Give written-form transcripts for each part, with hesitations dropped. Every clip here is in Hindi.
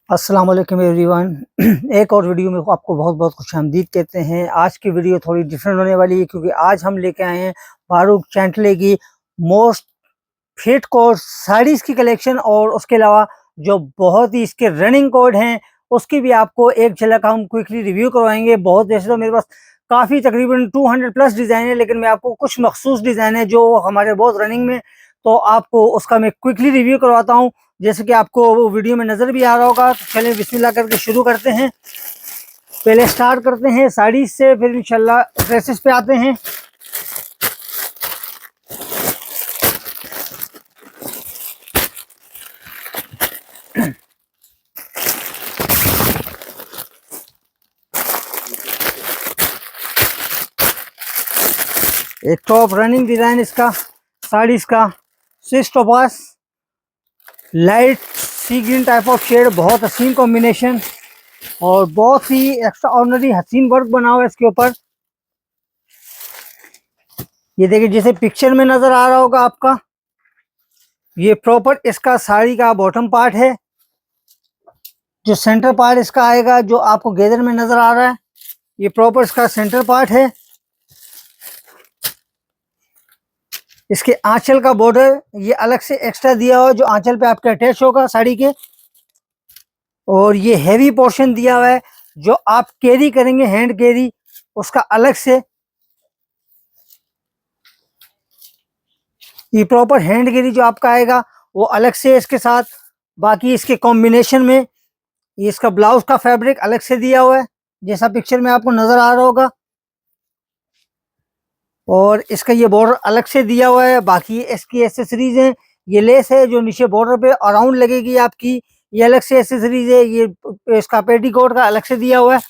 अस्सलाम वालेकुम एवरीवन। एक और वीडियो में आपको बहुत बहुत खुशामदीद कहते हैं। आज की वीडियो थोड़ी डिफरेंट होने वाली है क्योंकि आज हम लेके आए हैं फारूक चैंटले की मोस्ट फिट कोड साड़ीज़ की कलेक्शन, और उसके अलावा जो बहुत ही इसके रनिंग कोड हैं उसकी भी आपको एक झलक हम क्विकली रिव्यू करवाएंगे। बहुत वैसे तो मेरे पास काफ़ी तकरीबन 200 प्लस डिज़ाइन है, लेकिन मैं आपको कुछ मखसूस डिज़ाइन है जो हमारे बहुत रनिंग में, तो आपको उसका मैं क्विकली रिव्यू करवाता हूँ। जैसे कि आपको वो वीडियो में नज़र भी आ रहा होगा। तो चलिए बिस्मिल्लाह करके शुरू करते हैं। पहले स्टार्ट करते हैं साड़ी से, फिर इंशाल्लाह ड्रेसेस पे आते हैं। एक टॉप रनिंग डिज़ाइन इसका साड़ीज़ का swiss topaz light sea green type of shade, बहुत हसीन कॉम्बिनेशन और बहुत ही एक्स्ट्रा ऑर्डिनरी हसीन वर्क बना हुआ है इसके ऊपर। ये देखिए जैसे पिक्चर में नजर आ रहा होगा आपका, ये प्रॉपर इसका साड़ी का बॉटम पार्ट है। जो सेंटर पार्ट इसका आएगा जो आपको गेदर में नजर आ रहा है, ये प्रॉपर इसका सेंटर पार्ट है। इसके आंचल का बॉर्डर ये अलग से एक्स्ट्रा दिया हुआ है जो आंचल पे आपके अटैच होगा साड़ी के, और ये हैवी पोर्शन दिया हुआ है जो आप कैरी करेंगे हैंड कैरी, उसका अलग से। ये प्रॉपर हैंड कैरी जो आपका आएगा वो अलग से इसके साथ। बाकी इसके कॉम्बिनेशन में ये इसका ब्लाउज का फैब्रिक अलग से दिया हुआ है जैसा पिक्चर में आपको नजर आ रहा होगा, और इसका ये बॉर्डर अलग से दिया हुआ है। बाकी इसकी एसेसरीज हैं, ये लेस है जो नीचे बॉर्डर पे अराउंड लगेगी आपकी, ये अलग से एसेसरीज है। ये इसका पेटीकोट का अलग से दिया हुआ है।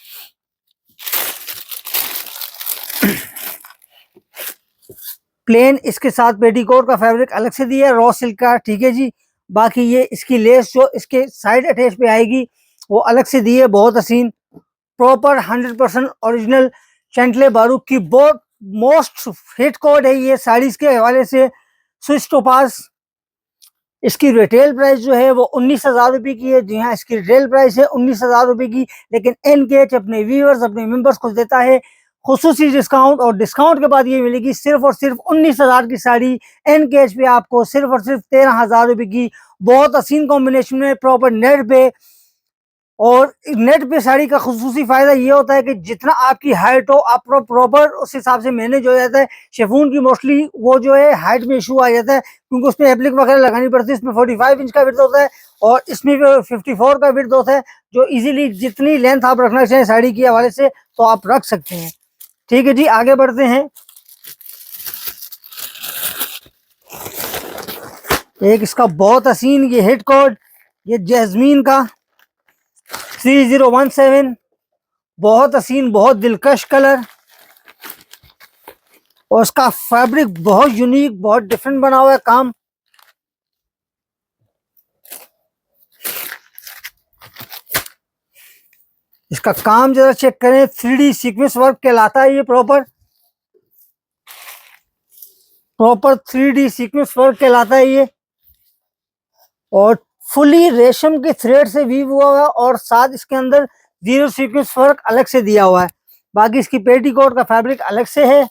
प्लेन इसके साथ पेटीकोट का फैब्रिक अलग से दिया है रॉ सिल्क का, ठीक है जी। बाकी ये इसकी लेस जो इसके साइड अटैच पे आएगी वो अलग से दी है, बहुत हसीन प्रॉपर 100% ओरिजिनल चैंटले बारूक की बहुत मोस्ट हिट कोड है ये साड़ीज के हवाले से। स्विच टोपास इसकी रिटेल प्राइस जो है वो 19,000 रुपये की है। जी हाँ, इसकी रिटेल प्राइस है 19,000 रुपये की, लेकिन एनकेएच अपने व्यूअर्स अपने मेंबर्स को देता है खुसूसी डिस्काउंट, और डिस्काउंट के बाद ये मिलेगी सिर्फ और सिर्फ 19,000 की साड़ी एनकेएच पे आपको सिर्फ और सिर्फ 13,000 रुपये की। बहुत हसीन कॉम्बिनेशन में प्रॉपर नेट पे, और नेट पे साड़ी का खुसूसी फायदा ये होता है कि जितना आपकी हाइट हो आप प्रॉपर उस हिसाब से मैनेज हो जाता है। शेफून की मोस्टली वो जो है हाइट में इशू आ जाता है क्योंकि उसमें एप्लिक वगैरह लगानी पड़ती है। इसमें 45 इंच का विड्थ होता है और इसमें 54 का विड्थ होता है, जो इजीली जितनी लेंथ आप रखना चाहें साड़ी के हवाले से तो आप रख सकते हैं। ठीक है जी, आगे बढ़ते हैं। एक इसका बहुत हसीन ये हिट कोड, ये जैस्मीन का 3017, बहुत हसीन बहुत दिलकश कलर, और उसका फैब्रिक बहुत यूनिक बहुत डिफरेंट बना हुआ है काम। इसका काम जरा चेक करें, 3D सीक्वेंस वर्क कहलाता है ये, प्रॉपर 3D सीक्वेंस वर्क कहलाता है ये, और फुली रेशम के थ्रेड से वीव हुआ है, और साथ इसके अंदर जीरो सीक्वेंस वर्क अलग से दिया हुआ है। बाकी इसकी पेटीकोट का फैब्रिक अलग से है,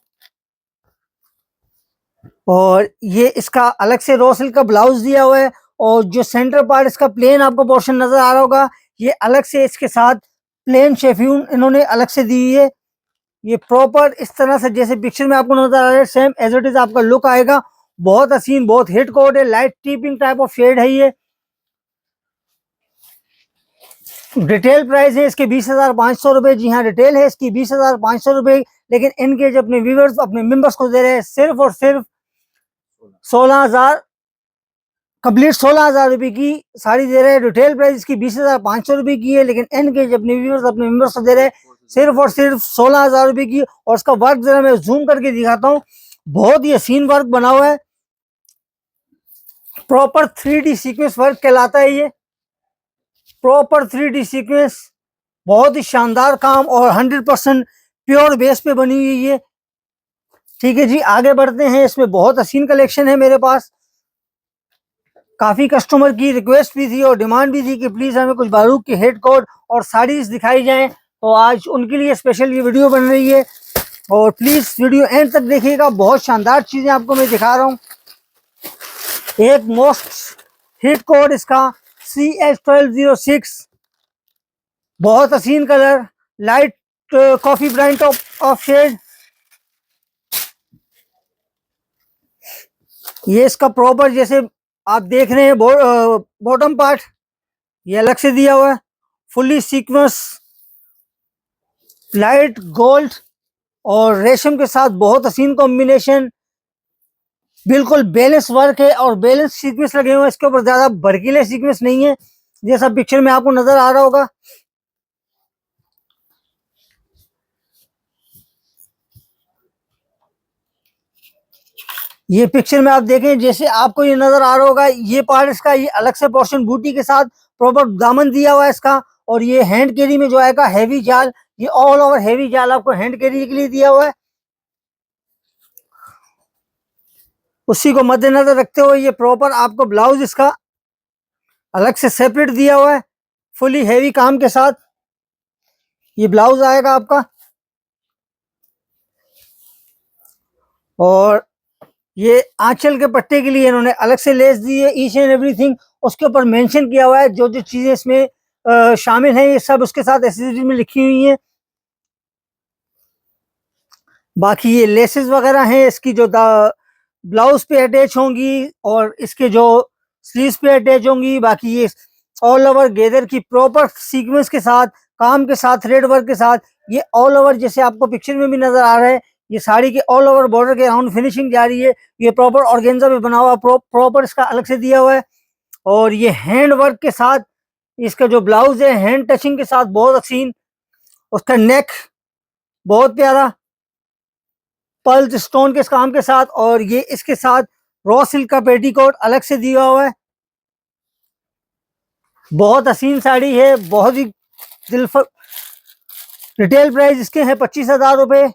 और ये इसका अलग से रॉ सिल्क का ब्लाउज दिया हुआ है, और जो सेंटर पार्ट इसका प्लेन आपको पोर्शन नजर आ रहा होगा ये अलग से इसके साथ प्लेन शेफ्यून इन्होंने अलग से दी हुई है। ये प्रॉपर इस तरह से जैसे पिक्चर में आपको नजर आ रहा है सेम एज इट इज आपका लुक आएगा। बहुत हसीन बहुत हिट कोड है, light tipping type of shade है ये। रिटेल प्राइस है इसके 20,500 रुपए। जी हाँ, रिटेल है इसकी 20,500 रुपए, लेकिन इनके जो अपने व्यूवर्स अपने मेंबर्स को दे रहे हैं सिर्फ और सिर्फ 16,000 कंप्लीट 16,000 रुपए की साड़ी दे रहे हैं। रिटेल प्राइस इसकी 20,500 रुपए की है, लेकिन इनके जो अपने व्यूवर्स अपने मेंबर्स को दे रहे हैं सिर्फ और सिर्फ 16,000 रुपए की। और इसका वर्क जरा मैं जूम करके दिखाता हूँ, बहुत ही हसीन वर्क बना हुआ है, प्रॉपर 3D सीक्वेंस वर्क कहलाता है ये, प्रॉपर 3D सीक्वेंस, बहुत ही शानदार काम, और 100% प्योर बेस पे बनी हुई है। ठीक है जी, आगे बढ़ते हैं। इसमें बहुत हसीन कलेक्शन है मेरे पास, काफी कस्टमर की रिक्वेस्ट भी थी और डिमांड भी थी कि प्लीज हमें कुछ बारूक की हेड कोट और साड़ीज दिखाई जाएं, तो आज उनके लिए स्पेशल ये वीडियो बन रही है। और प्लीज वीडियो एंड तक देखिएगा, बहुत शानदार चीजें आपको मैं दिखा रहा हूँ। एक मोस्ट हिट कोड इसका CH1206, बहुत हसीन colour, light coffee brown of shade. ये इसका प्रॉपर जैसे आप देख रहे हैं बॉटम पार्ट ये अलग से दिया हुआ है, फुल्ली सीक्वेंस लाइट गोल्ड और रेशम के साथ बहुत हसीन कॉम्बिनेशन, बिल्कुल बैलेंस वर्क है और बैलेंस सीक्वेंस लगे हुए हैं। इसके ऊपर ज्यादा भड़कीले सीक्वेंस नहीं है जैसा पिक्चर में आपको नजर आ रहा होगा। ये पिक्चर में आप देखें जैसे आपको ये नजर आ रहा होगा, ये पार्ट इसका ये अलग से पोर्शन बूटी के साथ प्रॉपर दामन दिया हुआ है इसका। और ये हैंड कैरी में जो आएगा हैवी जाल, ये ऑल ओवर हैवी जाल आपको हैंड कैरी के लिए दिया हुआ है। उसी को मद्देनजर रखते हुए ये प्रॉपर आपको ब्लाउज इसका अलग से सेपरेट दिया हुआ है, फुली हैवी काम के साथ ये ब्लाउज आएगा आपका। और ये आंचल के पट्टे के लिए इन्होंने अलग से लेस दी है, ईच एंड एवरीथिंग उसके ऊपर मेंशन किया हुआ है। जो जो चीजें इसमें शामिल हैं ये सब उसके साथ एसेसरीज में लिखी हुई हैं। बाकी ये लेसेस वगैरह हैं इसकी जो ब्लाउज पे अटैच होंगी और इसके जो स्लीव्स पे अटैच होंगी। बाकी ये ऑल ओवर गेदर की प्रॉपर सीक्वेंस के साथ, काम के साथ, थ्रेड वर्क के साथ, ये ऑल ओवर जैसे आपको पिक्चर में भी नजर आ रहा है, ये साड़ी के ऑल ओवर बॉर्डर के राउंड फिनिशिंग जा रही है। ये प्रॉपर ऑर्गेन्जा पे बना हुआ, प्रॉपर इसका अलग से दिया हुआ है। और ये हैंड वर्क के साथ इसका जो ब्लाउज है हैंड टचिंग के साथ बहुत हसीन, उसका नेक बहुत प्यारा पर्ल स्टोन के इस काम के साथ। और ये इसके साथ रॉ सिल्क का पेटीकोट अलग से दिया हुआ है। बहुत हसीन साड़ी है, बहुत ही रिटेल प्राइस इसके हैं 25,000 रुपए।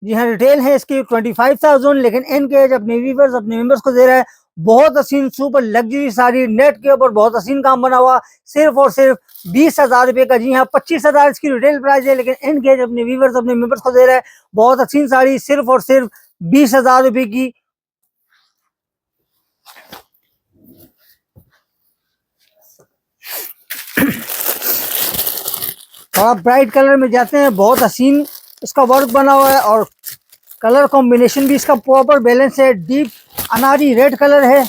जी हाँ, रिटेल है इसकी 25,000, लेकिन एनकेएच अपने व्यूअर्स अपने मेंबर्स को दे रहा है बहुत हसीन सुपर लग्जरी साड़ी, नेट के ऊपर बहुत हसीन काम बना हुआ, सिर्फ और सिर्फ 20,000 रुपए का। जी हाँ, 25,000 इसकी रिटेल प्राइस है, लेकिन एनकेएच अपने व्यूअर्स अपने मेंबर्स को दे रहा है बहुत हसीन साड़ी सिर्फ और सिर्फ 20,000 रुपए की। थोड़ा ब्राइट कलर में जाते हैं, बहुत हसीन इसका वर्क बना हुआ है और कलर कॉम्बिनेशन भी इसका प्रॉपर बैलेंस है। डीप अनारी रेड कलर है,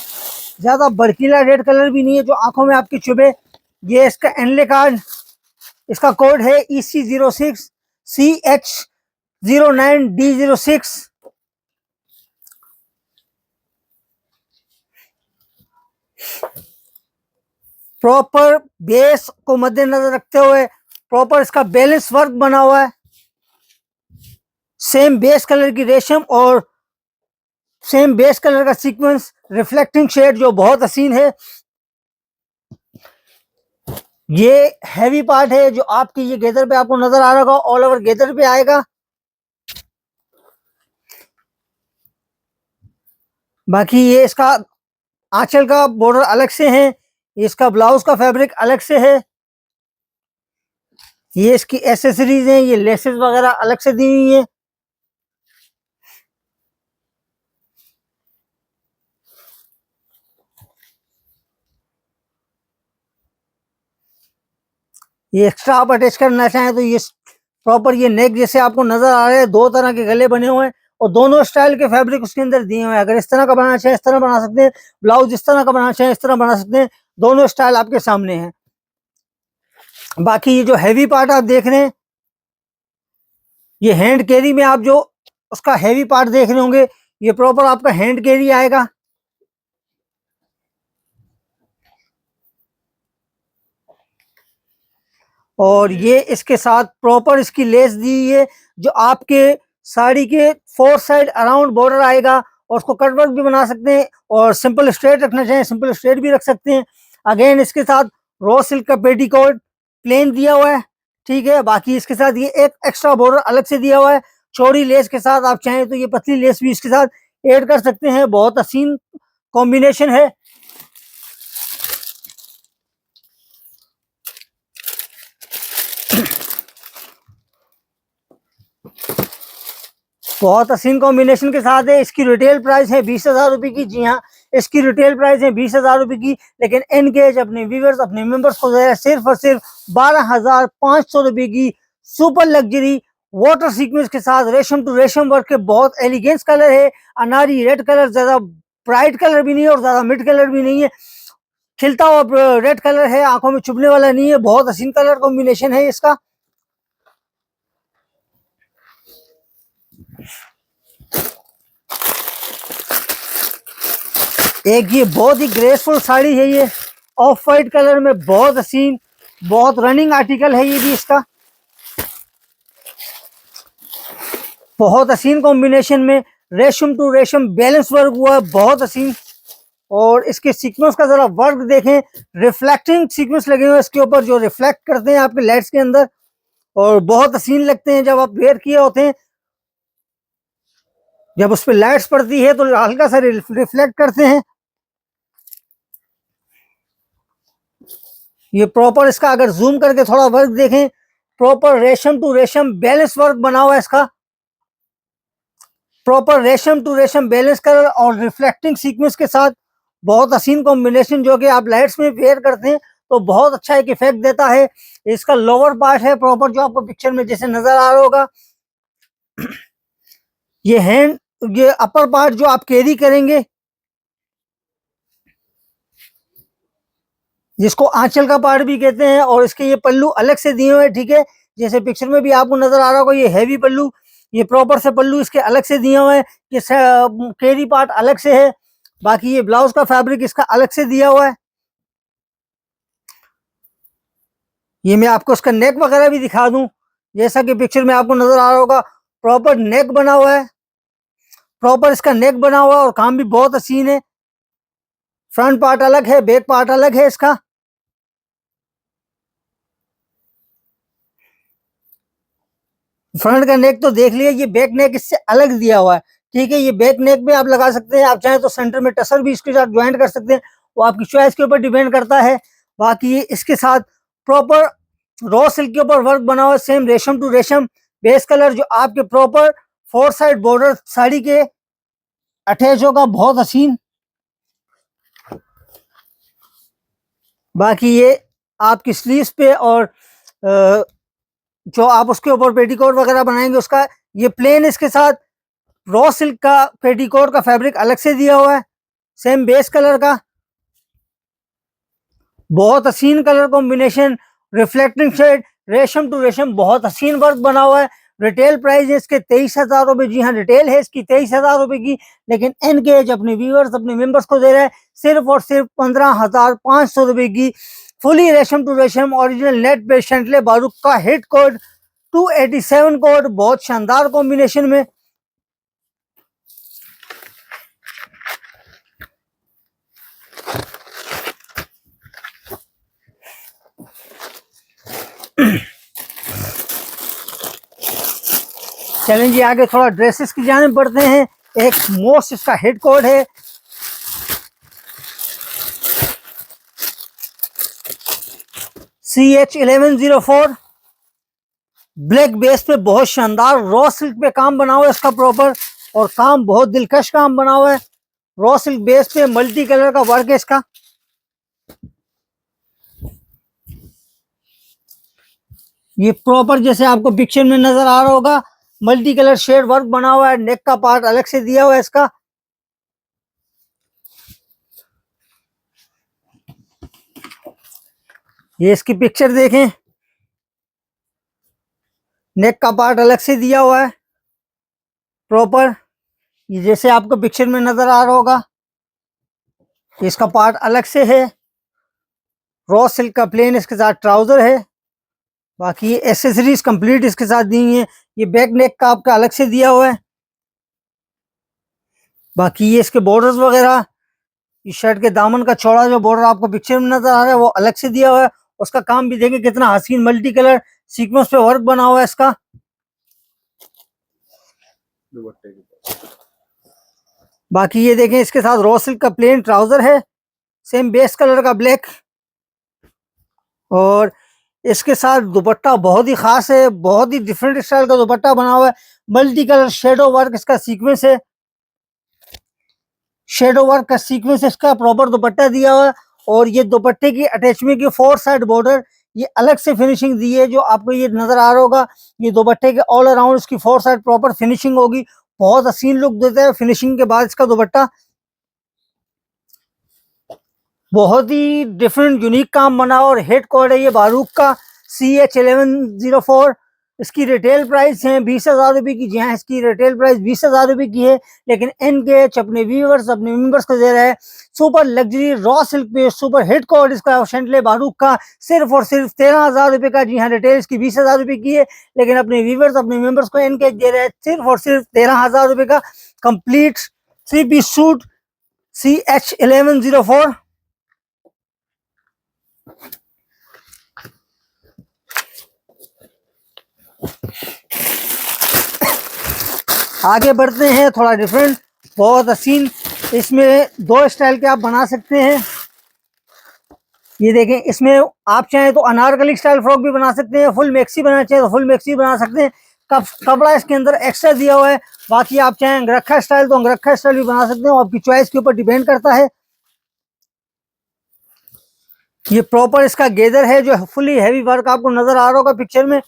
ज्यादा भड़कीला रेड कलर भी नहीं है जो आंखों में आपकी चुभे। ये इसका एनले कार्ड, इसका कोड है EC06 CH09D06। प्रॉपर बेस को मद्देनजर रखते हुए प्रॉपर इसका बैलेंस वर्क बना हुआ है। सेम बेस कलर की रेशम और सेम बेस कलर का सीक्वेंस रिफ्लेक्टिंग शेड जो बहुत हसीन है। ये हैवी पार्ट है जो आपकी ये गेदर पे आपको नजर आ रहा होगा, ऑल ओवर गेदर पे आएगा। बाकी ये इसका आंचल का बॉर्डर अलग से है, इसका ब्लाउज का फैब्रिक अलग से है। ये इसकी एसेसरीज हैं, ये लेसेस वगैरह अलग से दी हुई है। ये एक्स्ट्रा आप अटैच करना चाहें तो ये प्रॉपर ये नेक जैसे आपको नजर आ रहे हैं, दो तरह के गले बने हुए हैं और दोनों स्टाइल के फैब्रिक उसके अंदर दिए हुए हैं। अगर इस तरह का बनाना चाहें इस तरह बना सकते हैं, ब्लाउज इस तरह का बनाना चाहें इस तरह बना सकते हैं, दोनों स्टाइल आपके सामने हैं। बाकी ये जो हैवी पार्ट आप देख रहे हैं, ये हैंड कैरी में आप जो उसका हैवी पार्ट देख रहे होंगे, ये प्रॉपर आपका हैंड कैरी आएगा। और ये इसके साथ प्रॉपर इसकी लेस दी है जो आपके साड़ी के फोर साइड अराउंड बॉर्डर आएगा। और उसको कट वर्क भी बना सकते हैं और सिंपल स्ट्रेट रखना चाहें सिंपल स्ट्रेट भी रख सकते हैं। अगेन इसके साथ रॉ सिल्क का पेटीकोट प्लेन दिया हुआ है, ठीक है। बाकी इसके साथ ये एक एक्स्ट्रा बॉर्डर अलग से दिया हुआ है चौड़ी लेस के साथ। आप चाहें तो ये पतली लेस भी इसके साथ ऐड कर सकते हैं, बहुत हसीन कॉम्बिनेशन है। बहुत हसीन कॉम्बिनेशन के साथ है। इसकी रिटेल प्राइस है 20,000 रुपए की। जी हाँ, इसकी रिटेल प्राइस है 20,000 रुपए की, लेकिन एनगेज अपने व्यूवर्स, अपने मेंबर्स को दे रहा है सिर्फ और सिर्फ 12,500 रुपए की सुपर लग्जरी वाटर सीक्वेंस के साथ रेशम टू रेशम वर्क के। बहुत एलिगेंस कलर है, अनारी रेड कलर, ज्यादा ब्राइट कलर भी नहीं है और ज्यादा मिड कलर भी नहीं है, खिलता हुआ रेड कलर है, आंखों में चुभने वाला नहीं है। बहुत हसीन कलर कॉम्बिनेशन है इसका। एक ये बहुत ही ग्रेसफुल साड़ी है, ये ऑफ वाइट कलर में, बहुत हसीन, बहुत रनिंग आर्टिकल है ये भी इसका। बहुत हसीन कॉम्बिनेशन में रेशम टू रेशम बैलेंस वर्क हुआ है, बहुत हसीन। और इसके सीक्वेंस का जरा वर्क देखें, रिफ्लेक्टिंग सीक्वेंस लगे हुए हैं इसके ऊपर, जो रिफ्लेक्ट करते हैं आपके लाइट्स के अंदर, और बहुत हसीन लगते हैं जब आप वेयर किए होते हैं। जब उस पर लाइट्स पड़ती है तो हल्का सा रिफ्लेक्ट करते हैं। ये प्रॉपर इसका अगर जूम करके थोड़ा वर्क देखें, प्रॉपर रेशम टू रेशम बैलेंस वर्क बना हुआ है इसका। प्रॉपर रेशम टू रेशम बैलेंस कलर और रिफ्लेक्टिंग सीक्वेंस के साथ बहुत हसीन कॉम्बिनेशन, जो कि आप लाइट्स में वेयर करते हैं तो बहुत अच्छा एक इफेक्ट देता है। इसका लोअर पार्ट है प्रॉपर, जो आपको पिक्चर में जैसे नजर आ रहा होगा। ये हैंड, ये अपर पार्ट जो आप कैरी करेंगे, जिसको आंचल का पार्ट भी कहते हैं, और इसके ये पल्लू अलग से दिए हुए हैं, ठीक है, जैसे पिक्चर में भी आपको नजर आ रहा होगा। ये हैवी पल्लू, ये प्रॉपर से पल्लू इसके अलग से दिए हुए हैं, ये कैरी पार्ट अलग से है। बाकी ये ब्लाउज का फैब्रिक इसका अलग से दिया हुआ है। ये मैं आपको इसका नेक वगैरह भी दिखा दूं, जैसा कि पिक्चर में आपको नजर आ रहा होगा। प्रॉपर नेक बना हुआ है, प्रॉपर इसका नेक बना हुआ है, और काम भी बहुत हसीन है। फ्रंट पार्ट अलग है, बैक पार्ट अलग है इसका। फ्रंट का नेक तो देख लिया, ये बैक नेक इससे अलग दिया हुआ है, ठीक है। ये बैक नेक पे आप लगा सकते हैं, आप चाहें तो सेंटर में टसर भी इसके साथ ज्वाइंट कर सकते हैं, वो आपकी चॉइस के ऊपर डिपेंड करता है। बाकी ये इसके साथ प्रॉपर रॉ सिल्क के ऊपर वर्क बना हुआ है, सेम रेशम टू रेशम बेस कलर, जो आपके प्रॉपर 4 साइड बॉर्डर साड़ी के अटैच होगा, बहुत हसीन। बाकी ये आपकी स्लीव्स पे और जो आप उसके ऊपर पेटीकोट वगैरह बनाएंगे उसका, ये प्लेन इसके साथ रॉ सिल्क का पेटीकोट का फैब्रिक अलग से दिया हुआ है, सेम बेस कलर का। बहुत हसीन कलर कॉम्बिनेशन, रिफ्लेक्टिंग शेड, रेशम टू रेशम, बहुत हसीन वर्क बना हुआ है। रिटेल प्राइस है इसके 23,000 रुपए। जी हाँ, रिटेल है इसकी 23,000 रुपए की, लेकिन एनकेज अपने व्यूअर्स, अपने मेंबर्स को दे रहा है सिर्फ और सिर्फ 15,500 रुपए की फुली रेशम टू रेशम ओरिजिनल नेट पे शंटले बारूक का हिट कोड 287 कोड, बहुत शानदार कॉम्बिनेशन में। चलें जी आगे थोड़ा ड्रेसेस की जाने बढ़ते हैं। एक मोस्ट इसका हिट कोड है, CH1104, ब्लैक बेस पे बहुत शानदार रॉ सिल्क पे काम बना हुआ है इसका प्रॉपर, और काम बहुत दिलकश काम बना हुआ है। रॉ सिल्क बेस पे मल्टी कलर का वर्क है इसका। ये प्रॉपर जैसे आपको पिक्चर में नजर आ रहा होगा, मल्टी कलर शेड वर्क बना हुआ है, नेक का पार्ट अलग से दिया हुआ है इसका। ये इसकी पिक्चर देखें, नेक का पार्ट अलग से दिया हुआ है प्रॉपर, ये जैसे आपको पिक्चर में नजर आ रहा होगा। इसका पार्ट अलग से है, रॉ सिल्क का प्लेन इसके साथ ट्राउजर है। बाकी ये एसेसरीज कंप्लीट इसके साथ दी हुई है। ये बैक नेक का आपका अलग से दिया हुआ है। बाकी ये इसके बॉर्डर्स वगैरह, इस शर्ट के दामन का चौड़ा जो बॉर्डर आपको पिक्चर में नजर आ रहा है वो अलग से दिया हुआ है। उसका काम भी देखें कितना हसीन मल्टी कलर सीक्वेंस पे वर्क बना हुआ है इसका। बाकी ये देखें इसके साथ रॉ सिल्क का प्लेन ट्राउजर है, सेम बेस कलर का ब्लैक, और इसके साथ दुपट्टा बहुत ही खास है, बहुत ही डिफरेंट स्टाइल का दुपट्टा बना हुआ है। मल्टी कलर शेडो वर्क इसका सीक्वेंस है, शेडो वर्क का सीक्वेंस इसका प्रॉपर दुपट्टा दिया हुआ है। और ये दुपट्टे की अटैचमेंट की 4 साइड बॉर्डर ये अलग से फिनिशिंग दी है, जो आपको ये नजर आ रहा होगा। ये दुपट्टे के ऑल अराउंड इसकी 4 साइड प्रॉपर फिनिशिंग होगी, बहुत हसीन लुक देता है फिनिशिंग के बाद इसका दुपट्टा। बहुत ही डिफरेंट यूनिक काम बना और हेड कोड है ये बारूक का CH1104। इसकी रिटेल प्राइस है 20,000 रुपये की। जी हाँ, इसकी रिटेल प्राइस 20,000 रुपये की है, लेकिन एनकेएच अपने व्यूअर्स अपने मेंबर्स को दे रहा है सुपर लग्जरी रॉ सिल्क पे सुपर हिट कोड इसका शैंडले बारूक का सिर्फ और सिर्फ 13,000 रुपये का। जी हाँ, रिटेल इसकी 20,000 रुपये की है, लेकिन अपने व्यूअर्स अपने मेंबर्स को एनकेएच दे रहा है सिर्फ और सिर्फ 13,000 रुपये का कंप्लीट 3 पीस सूट CH1104। आगे बढ़ते हैं, थोड़ा डिफरेंट बहुत हसीन, इसमें 2 स्टाइल के आप बना सकते हैं। ये देखें, इसमें आप चाहें तो अनारकली स्टाइल फ्रॉक भी बना सकते हैं, फुल मैक्सी बनाना चाहें तो फुल मैक्सी बना सकते हैं। कपड़ा इसके अंदर एक्स्ट्रा दिया हुआ है। बाकी आप चाहें अंगरखा स्टाइल तो अंगरखा स्टाइल भी बना सकते हैं, आपकी चॉइस के ऊपर डिपेंड करता है। ये प्रॉपर इसका गेदर है जो फुली हैवी वर्क आपको नजर आ रहा होगा पिक्चर में।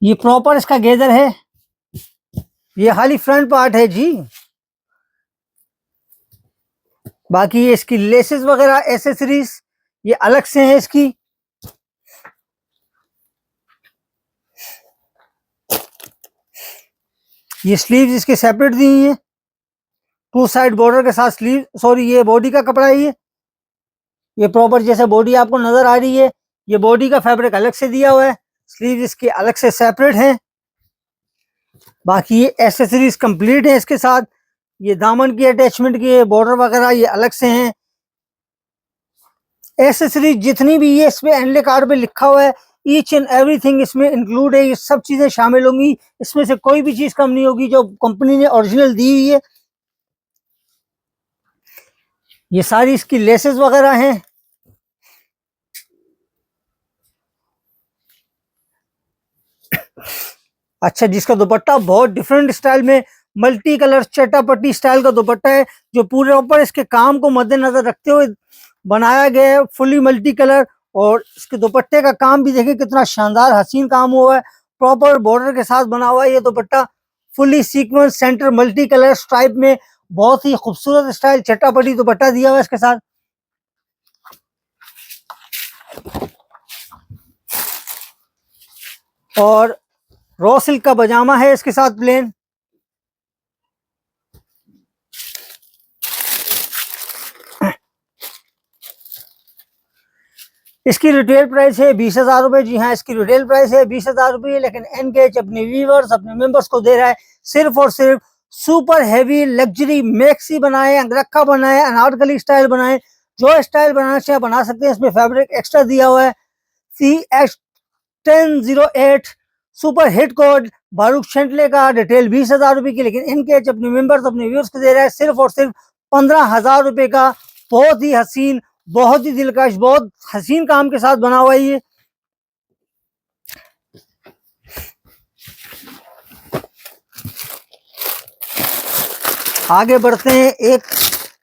ये प्रॉपर इसका गेदर है, ये खाली फ्रंट पार्ट है जी। बाकी ये इसकी लेसेस वगैरह एसेसरीज ये अलग से है इसकी। ये स्लीव्स इसके सेपरेट दी हुई है, 2 साइड बॉर्डर के साथ स्लीव। सॉरी, ये बॉडी का कपड़ा है। ये प्रॉपर जैसे बॉडी आपको नजर आ रही है, ये बॉडी का फैब्रिक अलग से दिया हुआ है, स्लीव इसके अलग से सेपरेट है। बाकी ये एसेसरीज कंप्लीट है इसके साथ। ये दामन की अटैचमेंट की बॉर्डर वगैरह ये अलग से हैं। एसेसरीज जितनी भी ये इस पे एनले कार्ड पे लिखा हुआ है, ईच एंड एवरीथिंग इसमें इंक्लूड है, ये सब चीजें शामिल होंगी, इसमें से कोई भी चीज कम नहीं होगी जो कंपनी ने ओरिजिनल दी हुई है। ये सारी इसकी लेसेस वगैरह हैं। अच्छा, जिसका दुपट्टा बहुत डिफरेंट स्टाइल में मल्टी कलर चटापट्टी स्टाइल का दुपट्टा है, जो पूरे ऊपर इसके काम को मद्देनजर रखते हुए बनाया गया है, फुली मल्टी कलर। और इसके दुपट्टे का काम भी देखिए कितना शानदार हसीन काम हुआ है, प्रॉपर बॉर्डर के साथ बना हुआ है ये दुपट्टा, fully sequence centre multi colour stripe में, बहुत ही खूबसूरत स्टाइल चटापट्टी दुपट्टा दिया हुआ है इसके साथ। और रॉ सिल्क का पजामा है इसके साथ प्लेन। इसकी रिटेल प्राइस है 20,000 रुपए। जी हाँ, इसकी रिटेल प्राइस है 20,000 रुपये, लेकिन एनकेएच अपने व्यूअर्स अपने मेंबर्स को दे रहा है सिर्फ और सिर्फ सुपर हैवी लग्जरी मैक्सी बनाए, अंगरखा बनाए, अनारकली स्टाइल बनाए, जो स्टाइल बनाना चाहे बना सकते हैं। इसमें फैब्रिक एक्स्ट्रा दिया हुआ है CH1008 सुपर हिट कोड बारूक शैंडले का। रिटेल 20,000 रुपये की, लेकिन एनकेएच अपने मेंबर्स अपने व्यूअर्स को दे रहा है सिर्फ और सिर्फ 15,000 रुपये का। बहुत ही हसीन, बहुत ही दिलकश, बहुत हसीन काम के साथ बना हुआ है ये। आगे बढ़ते हैं, एक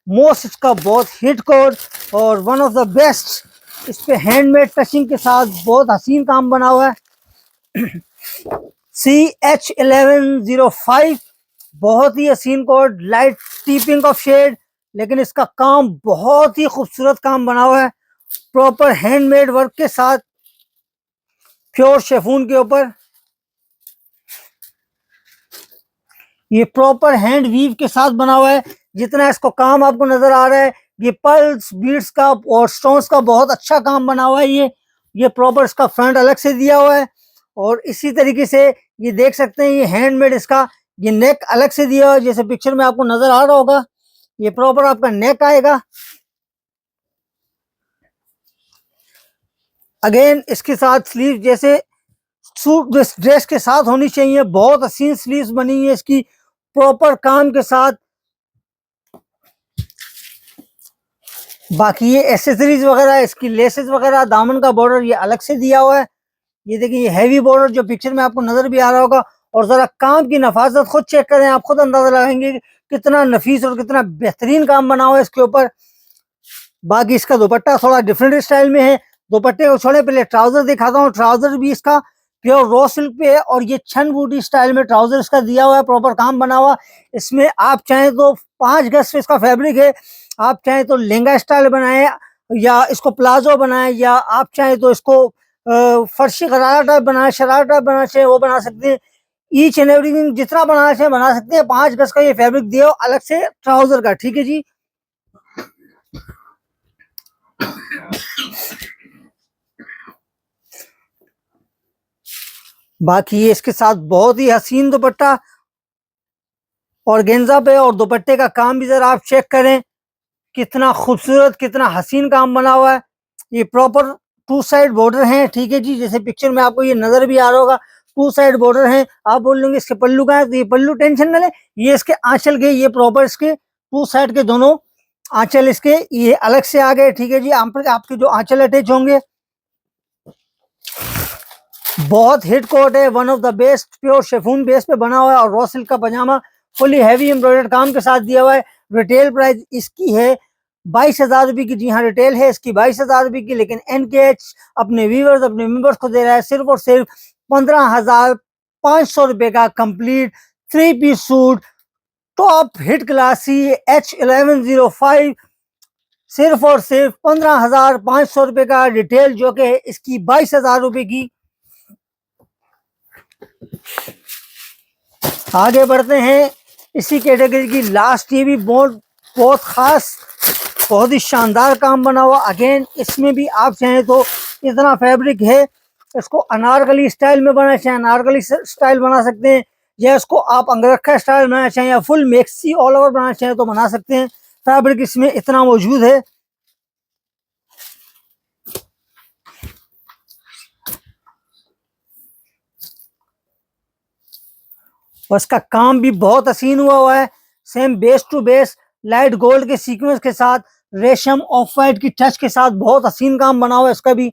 मोस्ट इसका बहुत हिट कोड और वन ऑफ द बेस्ट, इस पे हैंडमेड टचिंग के साथ बहुत हसीन काम बना हुआ है। CH1105 बहुत ही हसीन code, light tipping of shade, लेकिन इसका काम बहुत ही खूबसूरत काम बना हुआ है, प्रॉपर हैंडमेड वर्क के साथ, प्योर शेफून के ऊपर। ये प्रॉपर हैंड वीव के साथ बना हुआ है। जितना इसको काम आपको नजर आ रहा है, ये पर्ल्स बीड्स का और स्टोन्स का बहुत अच्छा काम बना हुआ है ये प्रॉपर इसका फ्रंट अलग से दिया हुआ है। और इसी तरीके से ये देख सकते हैं, ये हैंडमेड इसका ये नेक अलग से दिया हुआ है, जैसे पिक्चर में आपको नजर आ रहा होगा। ये प्रॉपर आपका नेक आएगा। अगेन इसके साथ स्लीव जैसे सूट ड्रेस के साथ होनी चाहिए, बहुत हसीन स्लीव्स बनी है इसकी प्रॉपर काम के साथ। बाकी ये एसेसरीज वगैरह, इसकी लेसेस वगैरह, दामन का बॉर्डर ये अलग से दिया हुआ है। ये देखिए ये हैवी बॉर्डर जो पिक्चर में आपको नजर भी आ रहा होगा। और जरा काम की नफाजत खुद चेक करें, आप खुद अंदाजा लगाएंगे कि कितना नफीस और कितना बेहतरीन काम बना हुआ है इसके ऊपर। बाकी इसका दुपट्टा थोड़ा डिफरेंट स्टाइल में है। दुपट्टे को छोड़े पहले ट्राउजर दिखाता हूँ। ट्राउजर भी इसका प्योर रॉ सिल्क पे है और ये छन बूटी स्टाइल में ट्राउजर इसका दिया हुआ है, प्रॉपर काम बना हुआ। इसमें आप चाहें तो 5 गज से इसका फैब्रिक है, आप चाहें तो लहंगा स्टाइल बनाए या इसको प्लाजो बनाए, या आप चाहें तो इसको फर्शी गरारा टाइप बनाए, शरारा टाइप बनाना चाहे वो बना सकते हैं। ईच एंड एवरीथिंग जितना बनाना चाहे बना सकते हैं। 5 गज का ये फैब्रिक दिया अलग से ट्राउजर का, ठीक है जी। बाकी ये इसके साथ बहुत ही हसीन दुपट्टा ऑर्गेन्जा पे, और दुपट्टे का काम भी जरा आप चेक करें कितना खूबसूरत, कितना हसीन काम बना हुआ है। ये प्रॉपर 2 साइड बॉर्डर हैं, ठीक है जी। जैसे पिक्चर में आपको ये नजर भी आ रहा होगा, 2 साइड बॉर्डर हैं। आप बोल लेंगे इसके पल्लू का है, तो ये पल्लू टेंशन न ले, ये इसके आंचल के, ये प्रॉपर इसके 2 साइड के दोनों आंचल इसके ये अलग से आ गए, ठीक है जी। आपके जो आंचल अटैच होंगे, बहुत हिट कोट है, one of the best, pure chiffon base पे बना हुआ है और रॉ सिल्क का पजामा फुली हैवी एम्ब्रॉयडर्ड काम के साथ दिया हुआ है। रिटेल प्राइस इसकी है 22,000 रुपए की। जी हाँ, रिटेल है इसकी 22,000 रुपए की, लेकिन एनकेएच अपने व्यूवर्स, अपने मेंबर्स को दे रहा है सिर्फ और सिर्फ 15,500 रुपए का complete 3 piece suit, top hit classy H1105, सिर्फ और सिर्फ 15,500 रुपए का रिटेल, जो कि है इसकी 22,000 रुपए की। आगे बढ़ते हैं इसी कैटेगरी की लास्ट, ये भी बहुत बहुत खास, बहुत ही शानदार काम बना हुआ। अगेन इसमें भी आप चाहें तो इतना फैब्रिक है, इसको अनारकली स्टाइल में बनाना चाहें अनारकली स्टाइल बना सकते हैं, या इसको आप अंगरखा स्टाइल बनाना चाहें या फुल मैक्सी ऑल ओवर बनाना चाहें तो बना सकते हैं। फैब्रिक इसमें इतना मौजूद है। और इसका काम भी बहुत हसीन हुआ है, same base to base light gold के सीक्वेंस के साथ, रेशम ऑफ वाइट की टच के साथ बहुत हसीन काम बना हुआ है इसका भी।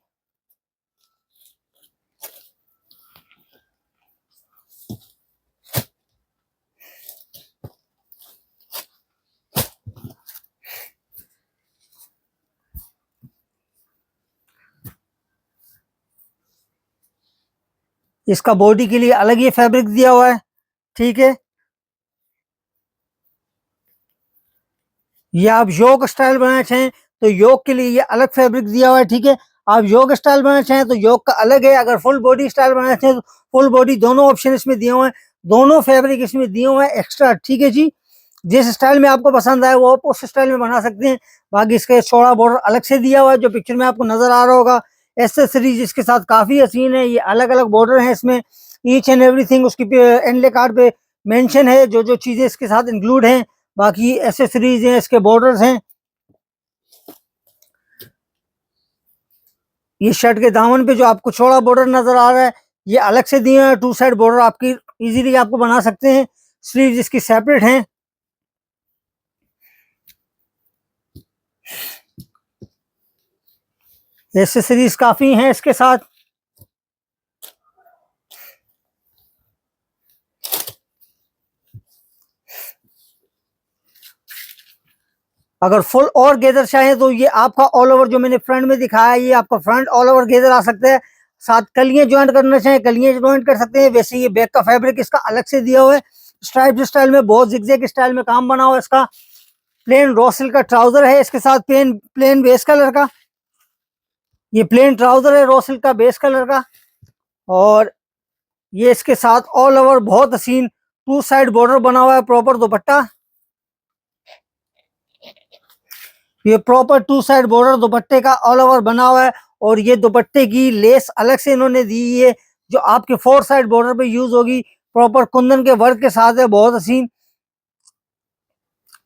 इसका बॉडी के लिए अलग ही फैब्रिक दिया हुआ है, ठीक है। ये आप योग स्टाइल बनाना चाहें तो योग के लिए ये अलग फैब्रिक दिया हुआ है, ठीक है। आप योग स्टाइल बनाना चाहें तो योग का अलग है। अगर फुल बॉडी स्टाइल बनाना चाहें तो फुल बॉडी, दोनों ऑप्शन इसमें दिए हुए हैं, दोनों फैब्रिक इसमें दिए हुए हैं एक्स्ट्रा, ठीक है जी। जिस स्टाइल में आपको पसंद आए वो आप उस स्टाइल में बना सकते हैं। बाकी इसका चौड़ा बॉर्डर अलग से दिया हुआ है जो पिक्चर में आपको नजर आ रहा होगा। एसेसरीज इसके साथ काफी हसीन है, ये अलग अलग बॉर्डर है इसमें, ईच एंड एवरीथिंग उसकी एंडले कार्ड पे मेंशन है जो जो चीजें इसके साथ इंक्लूड हैं। बाकी एसेसरीज हैं, इसके बॉर्डर्स हैं। ये शर्ट के दामन पे जो आपको चौड़ा बॉर्डर नजर आ रहा है ये अलग से दिए हैं। 2 साइड बॉर्डर आपकी इजीली आपको बना सकते हैं। स्लीव्स इसकी सेपरेट हैं। एसेसरीज काफी हैं इसके साथ। अगर फुल और गेदर चाहें तो ये आपका ऑल ओवर, जो मैंने फ्रंट में दिखाया है, ये आपका फ्रंट ऑल ओवर गेदर आ सकता है। साथ कलियां ज्वाइंट करना चाहें कलियां ज्वाइंट कर सकते हैं। वैसे ये बैक का फैब्रिक इसका अलग से दिया हुआ है, स्ट्राइप स्टाइल में, बहुत जिगजैग स्टाइल में काम बना हुआ है इसका। प्लेन रॉ सिल्क का ट्राउजर है इसके साथ, प्लेन प्लेन बेस कलर का, ये प्लेन ट्राउजर है रॉ सिल्क का बेस कलर का। और ये इसके साथ ऑल ओवर बहुत हसीन 2 साइड बॉर्डर बना हुआ है, प्रॉपर दुपट्टा, ये प्रॉपर 2 साइड बॉर्डर दुपट्टे का ऑल ओवर बना हुआ है। और ये दुपट्टे की लेस अलग से इन्होंने दी है जो आपके 4 साइड बॉर्डर पे यूज होगी, प्रॉपर कुंदन के वर्क के साथ है, बहुत हसीन।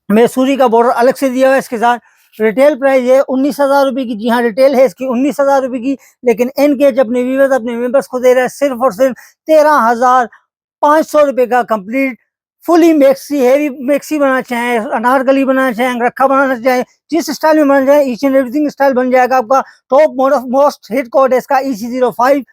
मैसूरी का बॉर्डर अलग से दिया हुआ है इसके साथ। रिटेल प्राइस है 19,000 रुपए की। जी हाँ, रिटेल है इसकी 19,000 रुपए की, लेकिन एनकेएच अपने व्यूअर्स, अपने मेंबर्स को दे रहा है सिर्फ और सिर्फ 13,500 रुपए का complete fully maxi, heavy maxi बनाना चाहें, अनारकली बनाना चाहें, अंगरखा बनाना चाहें, जिस स्टाइल में बनाना चाहें ईच एंड एवरीथिंग स्टाइल बन जाएगा आपका। टॉप मोस्ट हिट कोड है इसका EC05।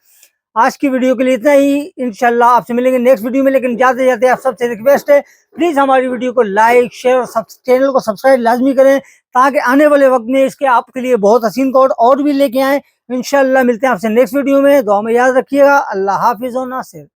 आज की वीडियो के लिए इतना ही, इंशाल्लाह आपसे मिलेंगे नेक्स्ट वीडियो में। लेकिन जाते जाते आप सबसे रिक्वेस्ट है, प्लीज हमारी वीडियो को लाइक शेयर और चैनल को सब्सक्राइब लाजमी करें, ताकि आने वाले वक्त में इसके आपके लिए बहुत हसीन कोड और भी लेके आए। इंशाल्लाह मिलते हैं आपसे नेक्स्ट वीडियो में। दुआ में याद रखिएगा। अल्लाह हाफिज़ और नासिर।